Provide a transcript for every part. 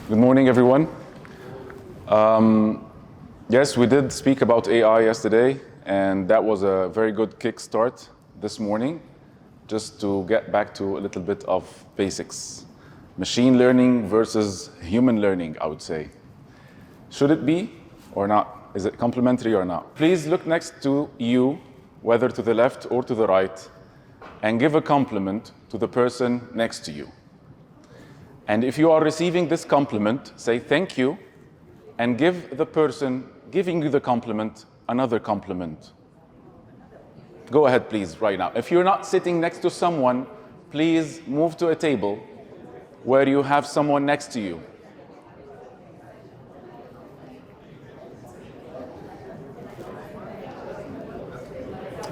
Good morning, everyone. Yes, we did speak about AI yesterday, and that was a very good kickstart this morning, just to get back to a little bit of basics. Machine learning versus human learning, I would say. Should it be or not? Is it complementary or not? Please look next to you, whether to the left or to the right, and give a compliment to the person next to you. And if you are receiving this compliment, say thank you, and give the person giving you the compliment another compliment. Go ahead, please, right now. If you're not sitting next to someone, please move to a table where you have someone next to you.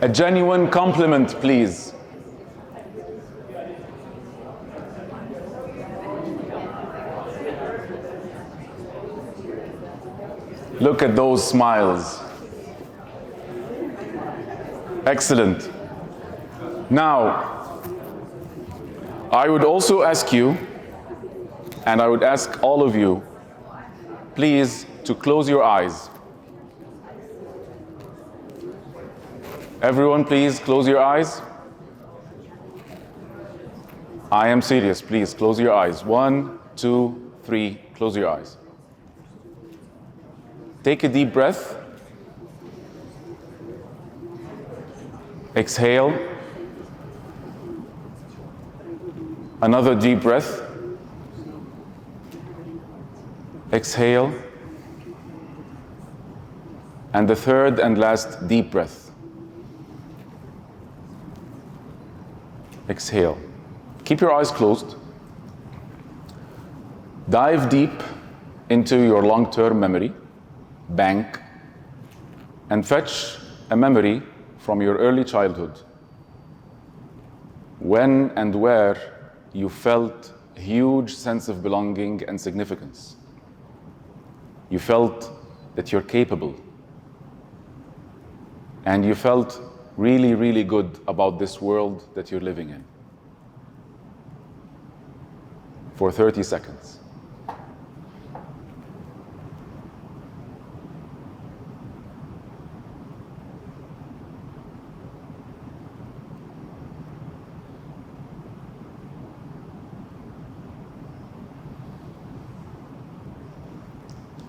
A genuine compliment, please. Look at those smiles. Excellent. Now, I would also ask you, and I would ask all of you, please, to close your eyes. Everyone, please close your eyes. I am serious. Please close your eyes. 1, 2, 3. Close your eyes. Take a deep breath. Exhale. Another deep breath. Exhale. And the third and last deep breath. Exhale. Keep your eyes closed. Dive deep into your long-term memory bank and fetch a memory from your early childhood, when and where you felt a huge sense of belonging and significance. You felt that you're capable, and you felt really, really good about this world that you're living in. For 30 seconds.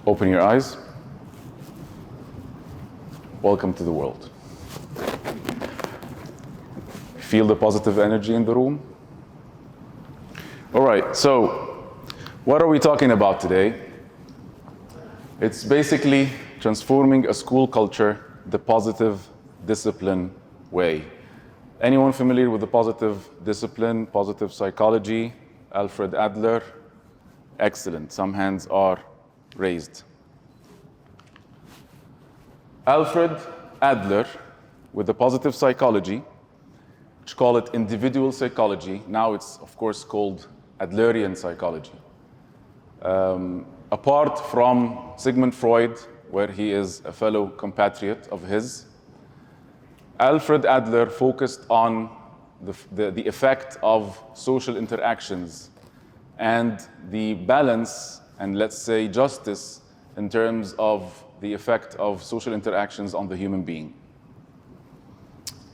Open your eyes. Welcome to the world. Feel the positive energy in the room? All right, so what are we talking about today? It's basically transforming a school culture the positive discipline way. Anyone familiar with the positive discipline, positive psychology? Alfred Adler? Excellent, some hands are raised. Alfred Adler, with the positive psychology, which call it individual psychology. Now it's, of course, called Adlerian psychology. Apart from Sigmund Freud, where he is a fellow compatriot of his, Alfred Adler focused on the effect of social interactions and the balance and, let's say, justice in terms of the effect of social interactions on the human being.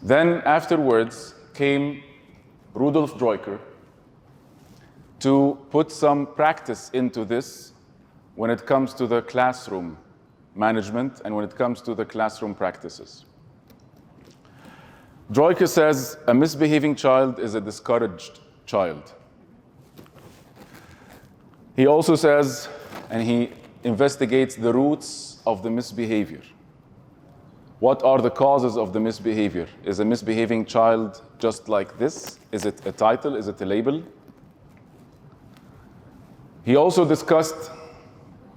Then afterwards came Rudolf Droyker to put some practice into this when it comes to the classroom management and when it comes to the classroom practices. Droyker says a misbehaving child is a discouraged child. He also says, and he investigates the roots of the misbehavior. What are the causes of the misbehavior? Is a misbehaving child just like this? Is it a title? Is it a label? He also discussed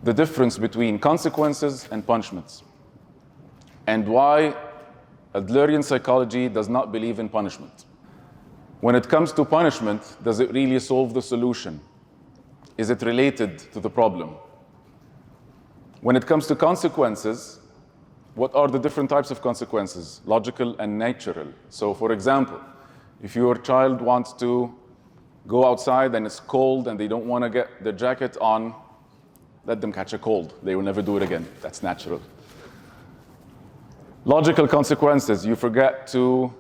the difference between consequences and punishments, and why Adlerian psychology does not believe in punishment. When it comes to punishment, does it really solve the solution? Is it related to the problem? When it comes to consequences, what are the different types of consequences? Logical and natural. So for example, if your child wants to go outside and it's cold and they don't want to get their jacket on, let them catch a cold. They will never do it again. That's natural. Logical consequences. You forget to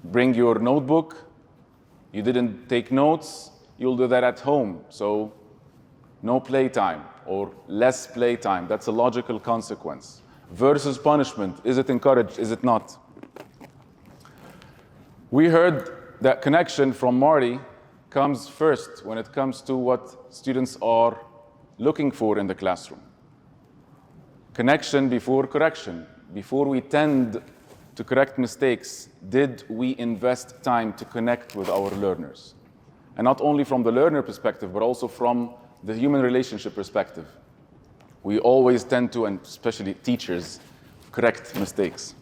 bring your notebook. You didn't take notes. You'll do that at home. So no playtime or less playtime. That's a logical consequence. Versus punishment. Is it encouraged? Is it not? We heard that connection from Marty comes first when it comes to what students are looking for in the classroom. Connection before correction. Before we tend to correct mistakes, did we invest time to connect with our learners? And not only from the learner perspective, but also from the human relationship perspective. We always tend to, and especially teachers, correct mistakes.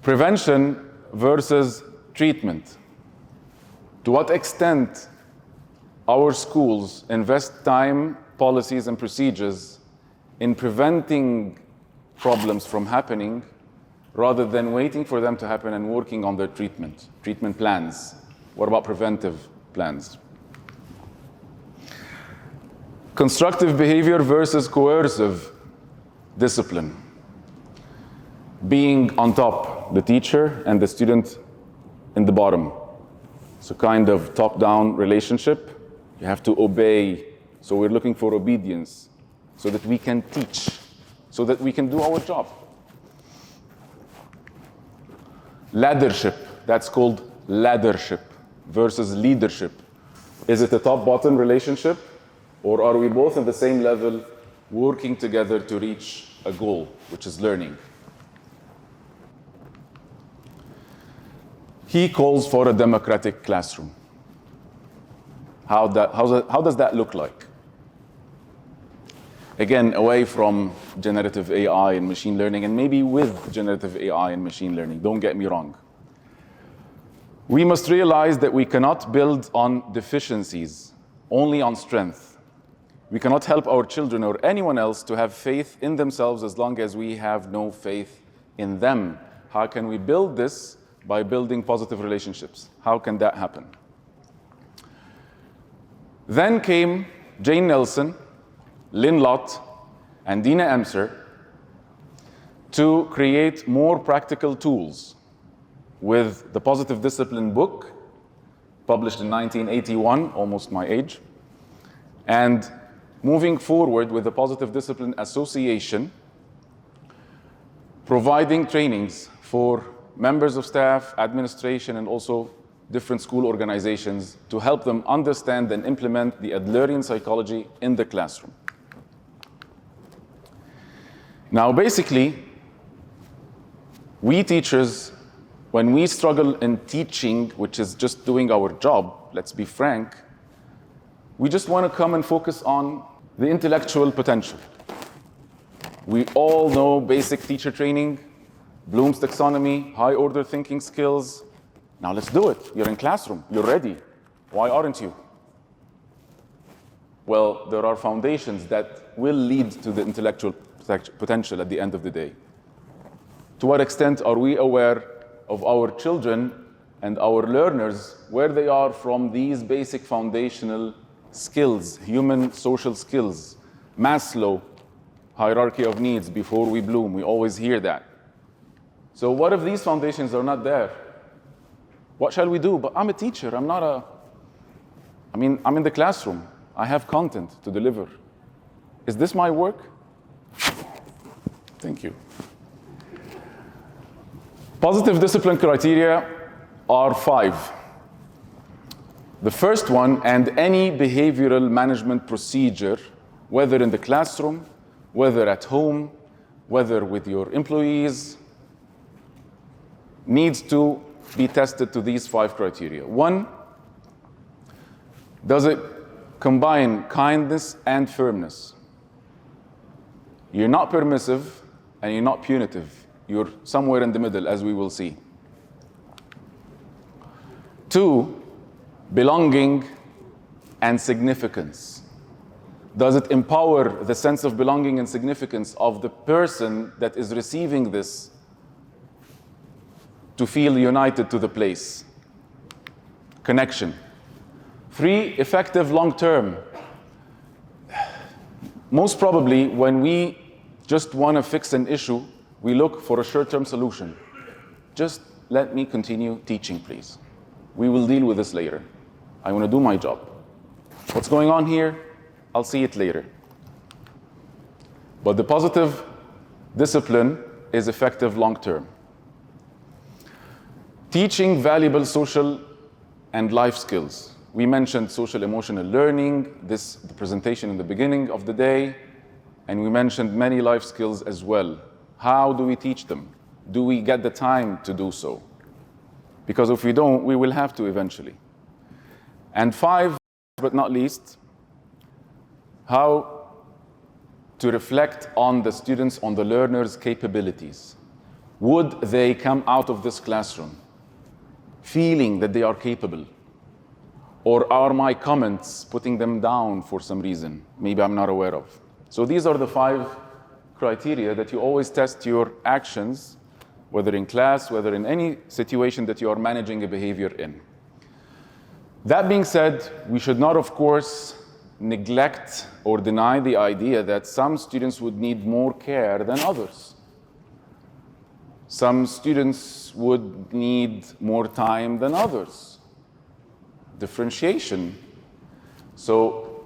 Prevention versus treatment. To what extent our schools invest time, policies, and procedures in preventing problems from happening rather than waiting for them to happen and working on their treatment plans? What about preventive plans? Constructive behavior versus coercive discipline. Being on top, the teacher and the student in the bottom. So kind of top-down relationship. You have to obey. So we're looking for obedience so that we can teach, so that we can do our job. Laddership, that's called laddership versus leadership. Is it a top-bottom relationship, or are we both at the same level working together to reach a goal, which is learning? He calls for a democratic classroom. How does that look like? Again, away from generative AI and machine learning, and maybe with generative AI and machine learning, don't get me wrong. We must realize that we cannot build on deficiencies, only on strength. We cannot help our children or anyone else to have faith in themselves as long as we have no faith in them. How can we build this? By building positive relationships. How can that happen? Then came Jane Nelson, Lynn Lott, and Dina Emser to create more practical tools with the Positive Discipline book, published in 1981, almost my age, and moving forward with the Positive Discipline Association, providing trainings for members of staff, administration, and also different school organizations to help them understand and implement the Adlerian psychology in the classroom. Now, basically, we teachers, when we struggle in teaching, which is just doing our job, let's be frank, we just want to come and focus on the intellectual potential. We all know basic teacher training, Bloom's taxonomy, high-order thinking skills. Now let's do it. You're in classroom. You're ready. Why aren't you? Well, there are foundations that will lead to the intellectual potential at the end of the day. To what extent are we aware of our children and our learners, where they are from these basic foundational skills, human social skills? Maslow, hierarchy of needs, before we bloom. We always hear that. So what if these foundations are not there? What shall we do? But I'm a teacher. I'm in the classroom. I have content to deliver. Is this my work? Thank you. Positive discipline criteria are 5. The first one, and any behavioral management procedure, whether in the classroom, whether at home, whether with your employees, needs to be tested to these 5 criteria. 1, does it combine kindness and firmness? You're not permissive and you're not punitive. You're somewhere in the middle, as we will see. 2, belonging and significance. Does it empower the sense of belonging and significance of the person that is receiving this to feel united to the place? Connection. 3, effective long-term. Most probably, when we just want to fix an issue, we look for a short-term solution. Just let me continue teaching, please. We will deal with this later. I want to do my job. What's going on here? I'll see it later. But the positive discipline is effective long-term. Teaching valuable social and life skills. We mentioned social emotional learning, the presentation in the beginning of the day, and we mentioned many life skills as well. How do we teach them? Do we get the time to do so? Because if we don't, we will have to eventually. And 5, but not least, how to reflect on the students, on the learners' capabilities. Would they come out of this classroom feeling that they are capable? Or are my comments putting them down for some reason? Maybe I'm not aware of. So these are the 5 criteria that you always test your actions, whether in class, whether in any situation that you are managing a behavior in. That being said, we should not, of course, neglect or deny the idea that some students would need more care than others. Some students would need more time than others. Differentiation. So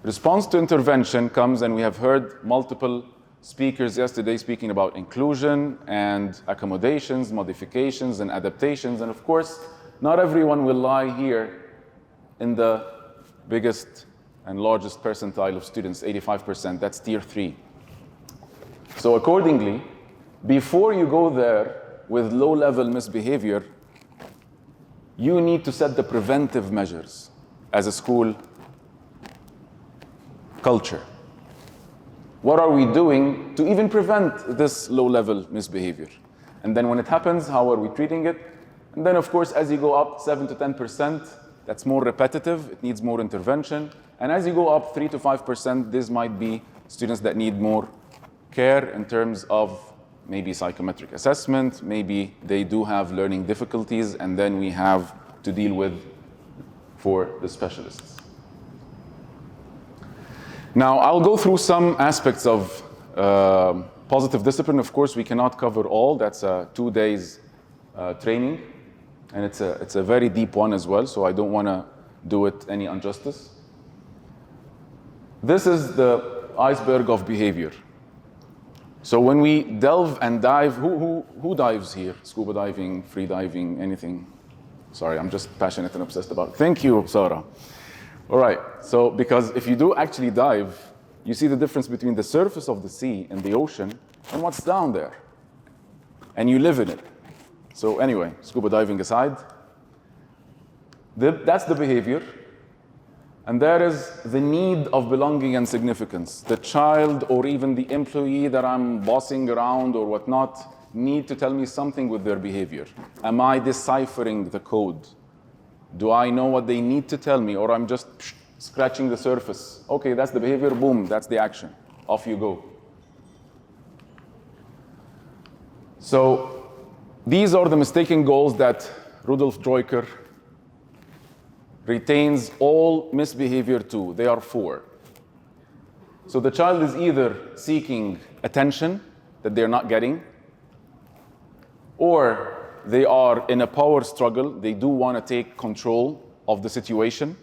response to intervention comes, and we have heard multiple speakers yesterday speaking about inclusion and accommodations, modifications, and adaptations. And of course, not everyone will lie here in the biggest and largest percentile of students, 85%. That's tier 3. So accordingly, before you go there with low-level misbehavior, you need to set the preventive measures as a school culture. What are we doing to even prevent this low-level misbehavior? And then when it happens, how are we treating it? And then, of course, as you go up 7 to 10%, that's more repetitive, it needs more intervention. And as you go up 3 to 5%, this might be students that need more care in terms of maybe psychometric assessment, maybe they do have learning difficulties, and then we have to deal with for the specialists. Now, I'll go through some aspects of positive discipline. Of course, we cannot cover all. That's a 2 days training, and it's a very deep one as well, so I don't want to do it any injustice. This is the iceberg of behavior. So when we delve and dive, who dives here? Scuba diving, free diving, anything? Sorry, I'm just passionate and obsessed about it. Thank you, Sarah. All right, so because if you do actually dive, you see the difference between the surface of the sea and the ocean and what's down there. And you live in it. So anyway, scuba diving aside, that's the behavior. And there is the need of belonging and significance. The child or even the employee that I'm bossing around or whatnot need to tell me something with their behavior. Am I deciphering the code? Do I know what they need to tell me, or I'm just scratching the surface? Okay, that's the behavior, boom, that's the action. Off you go. So these are the mistaken goals that Rudolf Droiker retains all misbehavior to. They are 4. So the child is either seeking attention that they're not getting, or they are in a power struggle. They do want to take control of the situation.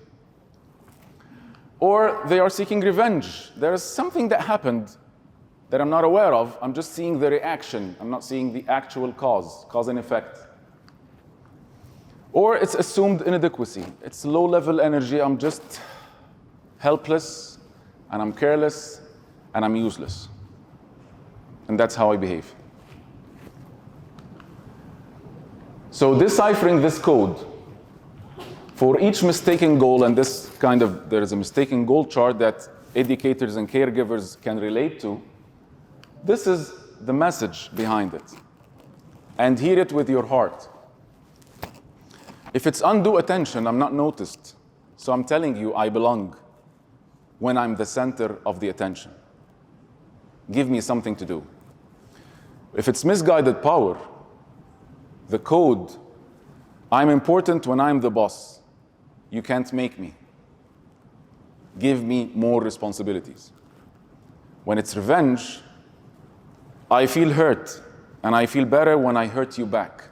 Or they are seeking revenge. There is something that happened that I'm not aware of. I'm just seeing the reaction. I'm not seeing the actual cause and effect. Or it's assumed inadequacy. It's low-level energy. I'm just helpless, and I'm careless, and I'm useless. And that's how I behave. So deciphering this code for each mistaken goal, and there is a mistaken goal chart that educators and caregivers can relate to. This is the message behind it. And hear it with your heart. If it's undue attention, I'm not noticed. So I'm telling you, I belong when I'm the center of the attention. Give me something to do. If it's misguided power, the code, I'm important when I'm the boss. You can't make me. Give me more responsibilities. When it's revenge, I feel hurt, and I feel better when I hurt you back.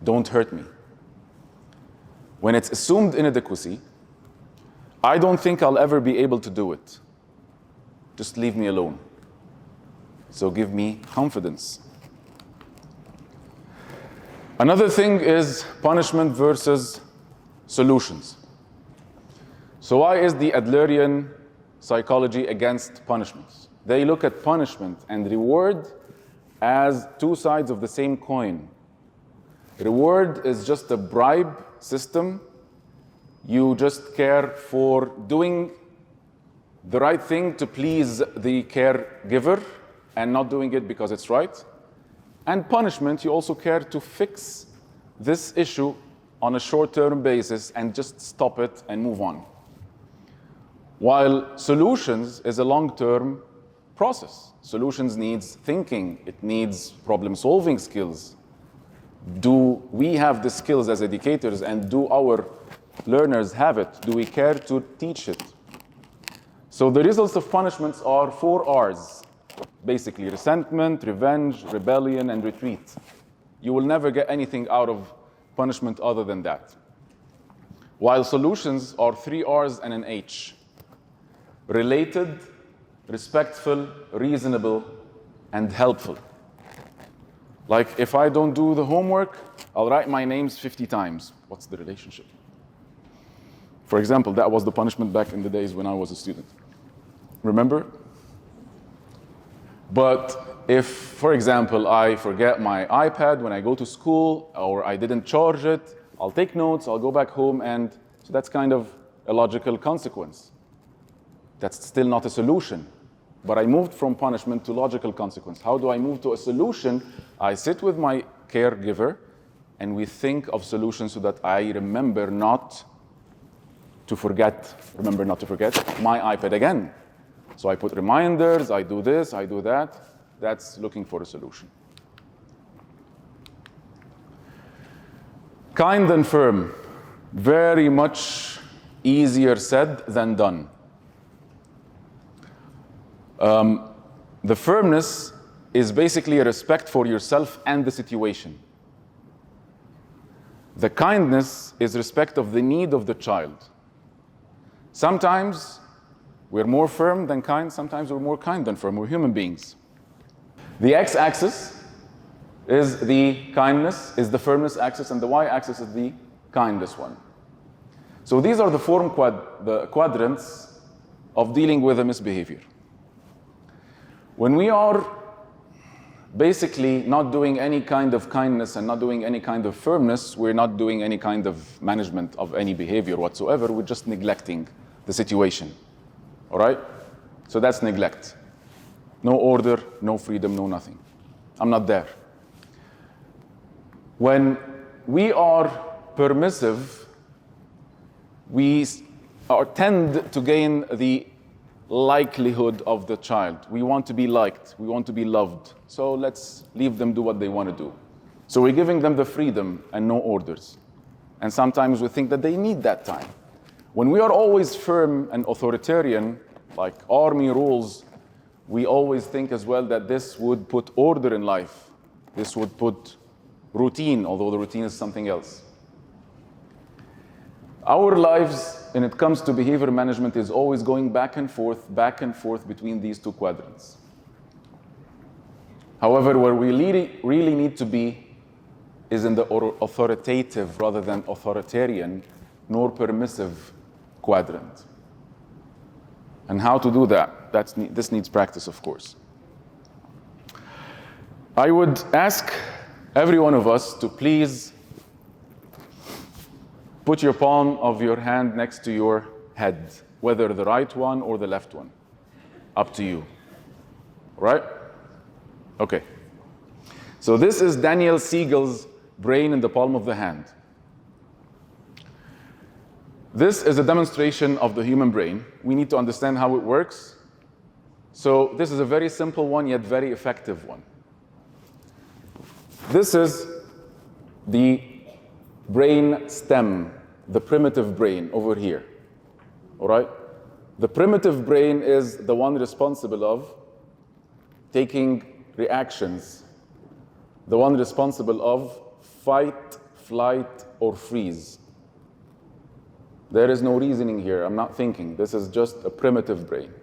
Don't hurt me. When it's assumed inadequacy, I don't think I'll ever be able to do it. Just leave me alone. So give me confidence. Another thing is punishment versus solutions. So why is the Adlerian psychology against punishments? They look at punishment and reward as two sides of the same coin. Reward is just a bribe system. You just care for doing the right thing to please the caregiver and not doing it because it's right. And punishment, you also care to fix this issue on a short-term basis and just stop it and move on. While solutions is a long-term process. Solutions needs thinking, it needs problem-solving skills. Do we have the skills as educators, and do our learners have it? Do we care to teach it? So the results of punishments are 4 R's, basically: resentment, revenge, rebellion, and retreat. You will never get anything out of punishment other than that. While solutions are 3 R's and an H: related, respectful, reasonable, and helpful. Like, if I don't do the homework, I'll write my names 50 times. What's the relationship? For example, that was the punishment back in the days when I was a student. Remember? But if, for example, I forget my iPad when I go to school, or I didn't charge it, I'll take notes, I'll go back home, and so that's kind of a logical consequence. That's still not a solution. But I moved from punishment to logical consequence. How do I move to a solution? I sit with my caregiver and we think of solutions so that I remember not to forget my iPad again. So I put reminders, I do this, I do that. That's looking for a solution. Kind and firm, very much easier said than done. The firmness is basically a respect for yourself and the situation. The kindness is respect of the need of the child. Sometimes we're more firm than kind, sometimes we're more kind than firm. We're human beings. The x-axis is the kindness, is the firmness axis, and the y-axis is the kindness one. So these are the the quadrants of dealing with a misbehavior. When we are basically not doing any kind of kindness and not doing any kind of firmness, we're not doing any kind of management of any behavior whatsoever. We're just neglecting the situation. All right? So that's neglect. No order, no freedom, no nothing. I'm not there. When we are permissive, we tend to gain the likelihood of the child. We want to be liked, we want to be loved. So let's leave them do what they want to do. So we're giving them the freedom and no orders. And sometimes we think that they need that time. When we are always firm and authoritarian, like army rules, we always think as well that this would put order in life. This would put routine, although the routine is something else. Our lives, when it comes to behavior management, is always going back and forth between these two quadrants. However, where we really need to be is in the authoritative rather than authoritarian nor permissive quadrant. And how to do that? This needs practice, of course. I would ask every one of us to please put your palm of your hand next to your head, whether the right one or the left one. Up to you. Right? Okay. So this is Daniel Siegel's brain in the palm of the hand. This is a demonstration of the human brain. We need to understand how it works. So this is a very simple one, yet very effective one. This is the brain stem, the primitive brain over here. All right? The primitive brain is the one responsible of taking reactions, the one responsible of fight, flight, or freeze. There is no reasoning here. I'm not thinking. This is just a primitive brain.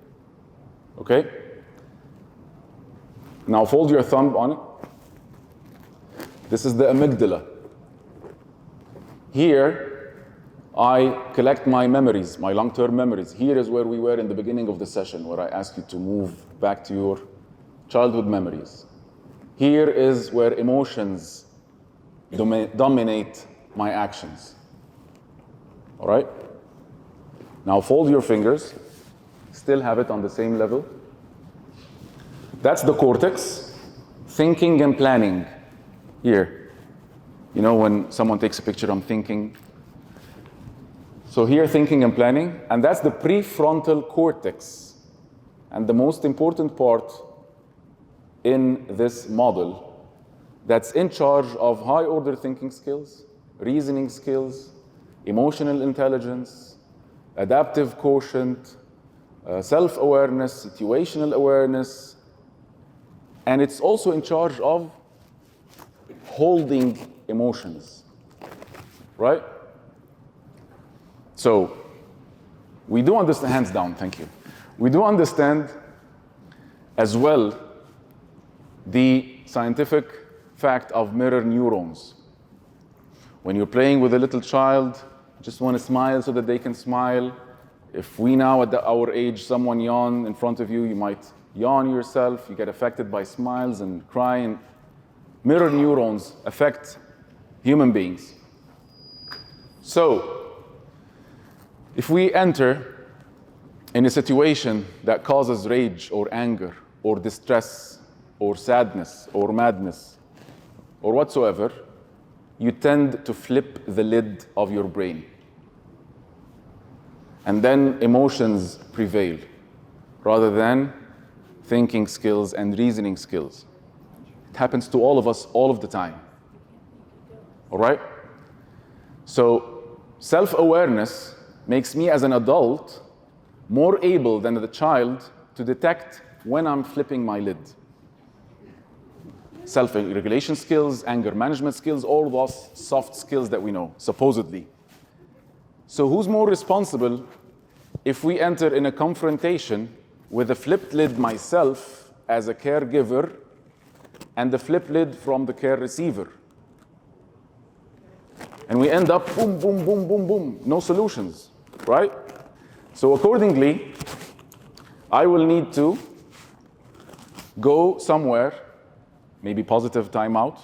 Okay? Now fold your thumb on it. This is the amygdala. Here, I collect my memories, my long-term memories. Here is where we were in the beginning of the session, where I asked you to move back to your childhood memories. Here is where emotions dominate my actions. All right? Now fold your fingers. Still have it on the same level. That's the cortex. Thinking and planning. Here. You know, when someone takes a picture, I'm thinking. So here, thinking and planning. And that's the prefrontal cortex. And the most important part in this model that's in charge of high-order thinking skills, reasoning skills, emotional intelligence, adaptive quotient, self-awareness, situational awareness, and it's also in charge of holding emotions, right? So we do understand, hands down, thank you. We do understand as well the scientific fact of mirror neurons. When you're playing with a little child, you just want to smile so that they can smile. If we now at our age, someone yawn in front of you, you might yawn yourself, you get affected by smiles and crying. Mirror neurons affect human beings. So, if we enter in a situation that causes rage or anger or distress or sadness or madness or whatsoever, you tend to flip the lid of your brain. And then emotions prevail rather than thinking skills and reasoning skills. It happens to all of us all of the time. All right? So self-awareness makes me as an adult more able than the child to detect when I'm flipping my lid. Self-regulation skills, anger management skills, all those soft skills that we know, supposedly. So who's more responsible if we enter in a confrontation with a flipped lid myself as a caregiver and the flipped lid from the care receiver? And we end up boom, boom, boom, boom, boom, no solutions, right? So accordingly, I will need to go somewhere, maybe positive timeout,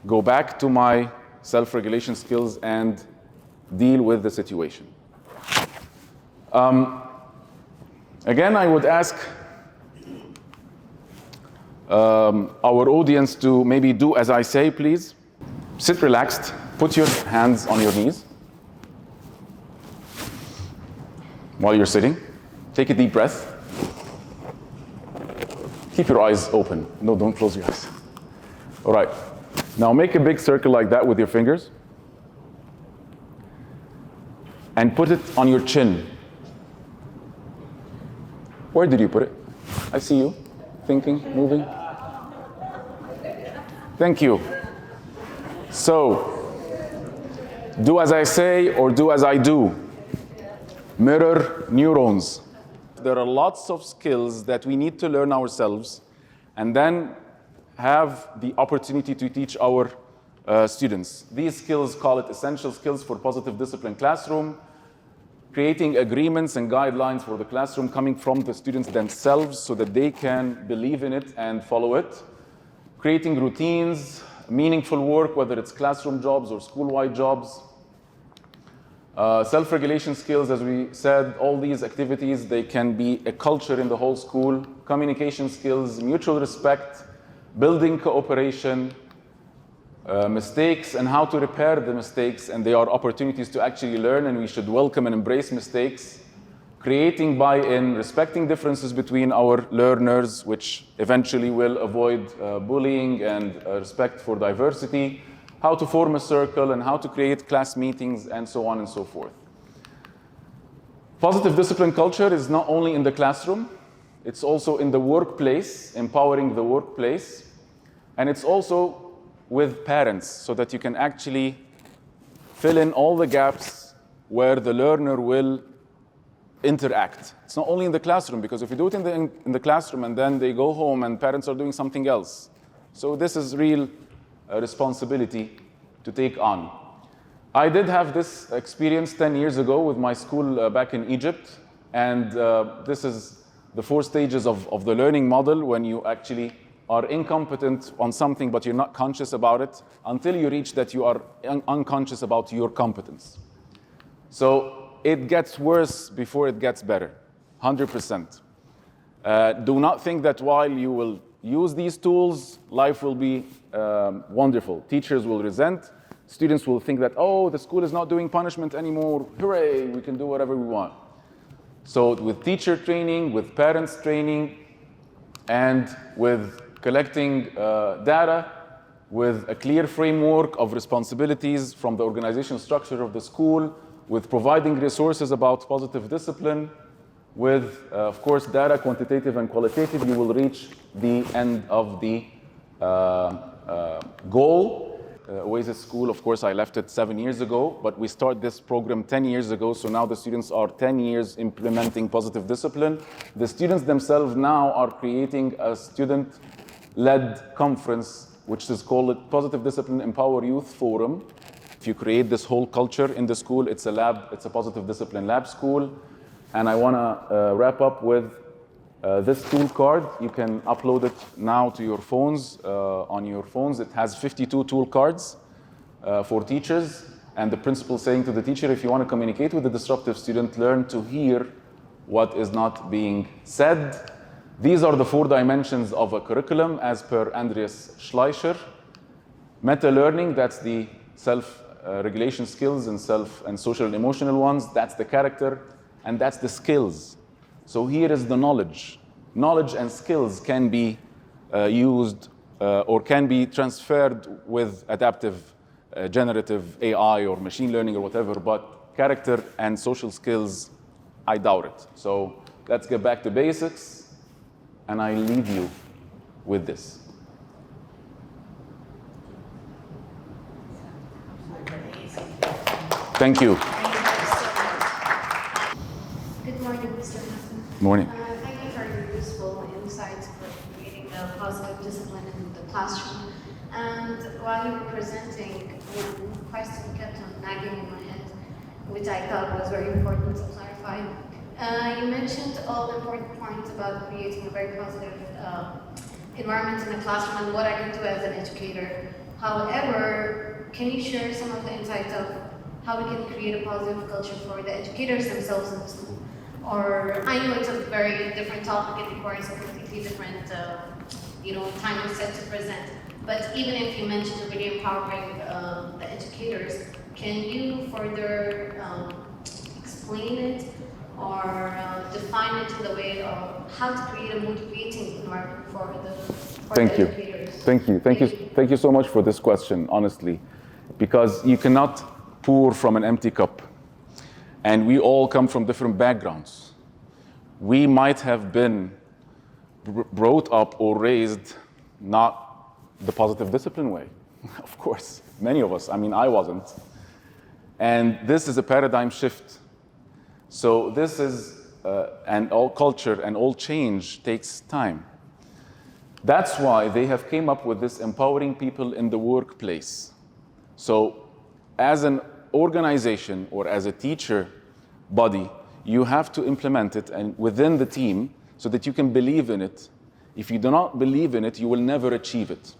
go back to my self-regulation skills and deal with the situation. Again, I would ask our audience to maybe do as I say, please. Sit relaxed, put your hands on your knees while you're sitting. Take a deep breath. Keep your eyes open. No, don't close your eyes. All right. Now make a big circle like that with your fingers and put it on your chin. Where did you put it? I see you. Thinking, moving. Thank you. So, do as I say or do as I do. Mirror neurons. There are lots of skills that we need to learn ourselves and then have the opportunity to teach our students. These skills, call it essential skills for positive discipline classroom, creating agreements and guidelines for the classroom coming from the students themselves so that they can believe in it and follow it, creating routines, meaningful work, whether it's classroom jobs or school-wide jobs, self-regulation skills, as we said, all these activities, they can be a culture in the whole school, communication skills, mutual respect, building cooperation, mistakes and how to repair the mistakes, and they are opportunities to actually learn, and we should welcome and embrace mistakes, creating buy-in, respecting differences between our learners, which eventually will avoid bullying and respect for diversity, how to form a circle and how to create class meetings and so on and so forth. Positive discipline culture is not only in the classroom, it's also in the workplace, empowering the workplace, and it's also with parents so that you can actually fill in all the gaps where the learner will interact. It's not only in the classroom, because if you do it in the classroom and then they go home and parents are doing something else. So this is real responsibility to take on. I did have this experience 10 years ago with my school back in Egypt, and this is the 4 stages of the learning model when you actually are incompetent on something but you're not conscious about it until you reach that you are unconscious about your competence. So it gets worse before it gets better, 100%. Do not think that while you will use these tools, life will be wonderful. Teachers will resent. Students will think that, oh, the school is not doing punishment anymore. Hooray, we can do whatever we want. So with teacher training, with parents training, and with collecting data, with a clear framework of responsibilities from the organizational structure of the school, with providing resources about positive discipline, with, of course, data, quantitative and qualitative, you will reach the end of the goal. Oasis School, of course, I left it 7 years ago, but we started this program 10 years ago, so now the students are 10 years implementing positive discipline. The students themselves now are creating a student-led conference, which is called Positive Discipline Empower Youth Forum. If you create this whole culture in the school, it's a lab, it's a positive discipline lab school. And I want to wrap up with this tool card. You can upload it now to your phones, on your phones. It has 52 tool cards for teachers. And the principal saying to the teacher, if you want to communicate with the disruptive student, learn to hear what is not being said. These are the 4 dimensions of a curriculum as per Andreas Schleicher. Meta-learning, that's the self-regulation skills and social and emotional ones. That's the character, and that's the skills. So here is the knowledge. Knowledge and skills can be used or can be transferred with adaptive, generative AI or machine learning or whatever, but character and social skills, I doubt it. So let's get back to basics, and I leave you with this. Thank you. Good morning, Mr. Hassan. Morning. Thank you for your useful insights for creating the positive discipline in the classroom. And while you were presenting, one question kept on nagging in my head, which I thought was very important to clarify. You mentioned all the important points about creating a very positive environment in the classroom and what I can do as an educator. However, can you share some of the insights of how we can create a positive culture for the educators themselves in the school? Or I know it's a very different topic, it requires a completely different time set to present. But even if you mentioned really empowering the educators, can you further explain it or define it in the way of how to create a motivating environment for the educators? Thank you so much for this question, honestly, because you cannot pour from an empty cup. And we all come from different backgrounds. We might have been brought up or raised not the positive discipline way. Of course, many of us. I mean, I wasn't. And this is a paradigm shift. So this is, and all culture and all change takes time. That's why they have came up with this empowering people in the workplace. So as an organization or as a teacher body, you have to implement it and within the team so that you can believe in it. If you do not believe in it, you will never achieve it.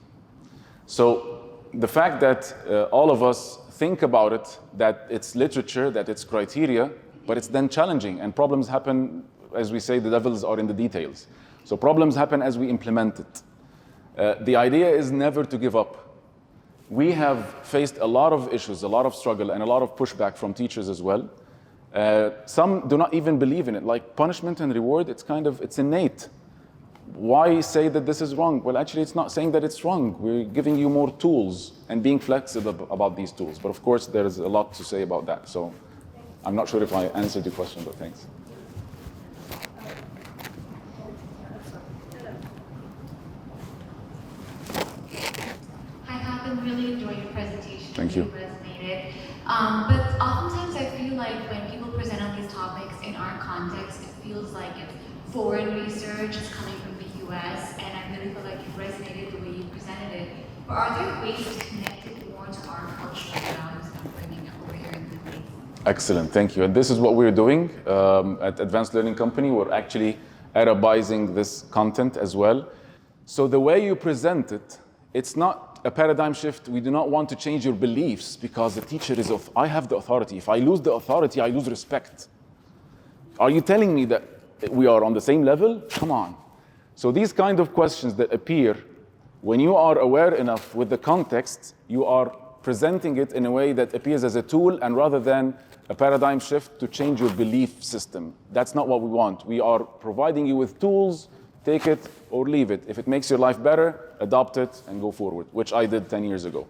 So the fact that all of us think about it, that it's literature, that it's criteria, but it's then challenging and problems happen, as we say, the devils are in the details. So problems happen as we implement it. The idea is never to give up. We have faced a lot of issues, a lot of struggle, and a lot of pushback from teachers as well. Some do not even believe in it. Like punishment and reward, it's innate. Why say that this is wrong? Well, actually, it's not saying that it's wrong. We're giving you more tools and being flexible about these tools. But of course, there is a lot to say about that. So, I'm not sure if I answered your question, but thanks. I have been really enjoying your presentation. Thank you. It resonated. But oftentimes I feel like when people present on these topics in our context, it feels like it's foreign research is coming from the US, and I really feel like it resonated the way you presented it. But are there ways to connect it more to our cultural values that we're bringing up over here in the States? Excellent, thank you. And this is what we're doing at Advanced Learning Company. We're actually Arabizing this content as well. So the way you present it, it's not a paradigm shift. We do not want to change your beliefs because the teacher is I have the authority. If I lose the authority, I lose respect. Are you telling me that we are on the same level? Come on. So these kind of questions that appear, when you are aware enough with the context, you are presenting it in a way that appears as a tool and rather than a paradigm shift to change your belief system. That's not what we want. We are providing you with tools, take it or leave it. If it makes your life better, adopt it and go forward, which I did 10 years ago.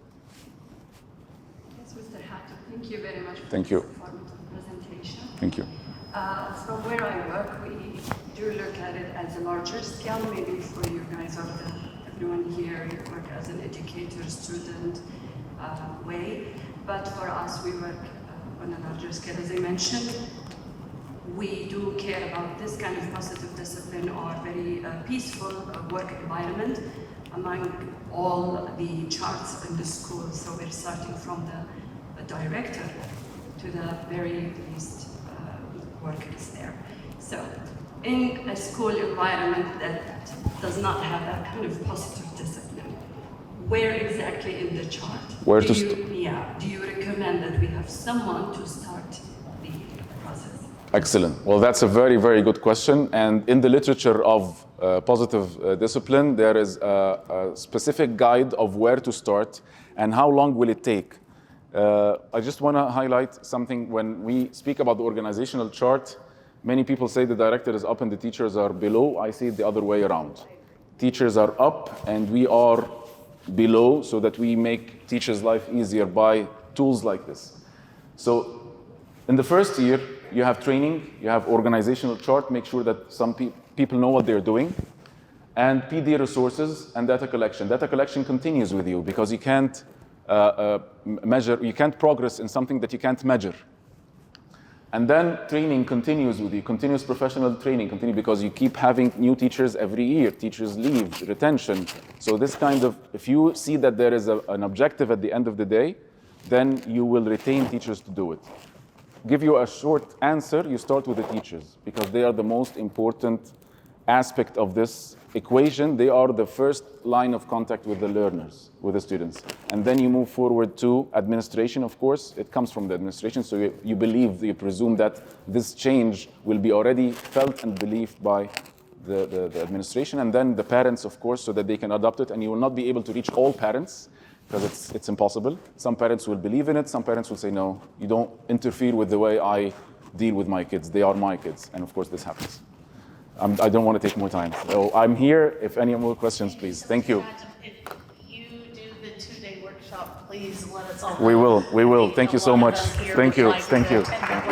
Yes, Mr. Hatton, thank you very much for Thank this you. informative presentation. Thank you. From where I work, we do look at it as a larger scale. Maybe for you guys or everyone here, you work as an educator, student way. But for us, we work on a larger scale. As I mentioned, we do care about this kind of positive discipline or very peaceful work environment among all the charts in the school. So we're starting from the director to the very least workers there. So in a school environment that does not have that kind of positive discipline, where exactly in the chart do you recommend that we have someone to start the process? Excellent. Well, that's a very, very good question. And in the literature of positive discipline, there is a specific guide of where to start and how long will it take. I just want to highlight something. When we speak about the organizational chart, many people say the director is up and the teachers are below. I see it the other way around. Teachers are up and we are below so that we make teachers' life easier by tools like this. So in the first year, you have training, you have organizational chart, make sure that some people know what they're doing, and PD resources and data collection. Data collection continues with you because you can't measure, you can't progress in something that you can't measure. And then training continues with you, continuous professional training continues because you keep having new teachers every year, teachers leave, retention. So this kind of, if you see that there is an objective at the end of the day, then you will retain teachers to do it. Give you a short answer, you start with the teachers because they are the most important aspect of this equation. They are the first line of contact with the learners, with the students. And then you move forward to administration, of course. It comes from the administration, so you believe, you presume that this change will be already felt and believed by the administration. And then the parents, of course, so that they can adopt it. And you will not be able to reach all parents, because it's impossible. Some parents will believe in it, some parents will say, no, you don't interfere with the way I deal with my kids. They are my kids. And of course, this happens. I don't want to take more time. So I'm here. If any more questions, please. Thank you. If you do the 2-day workshop, please let us all know. We will. Thank you so much. A lot of us here Thank would you. like Thank to you. attend that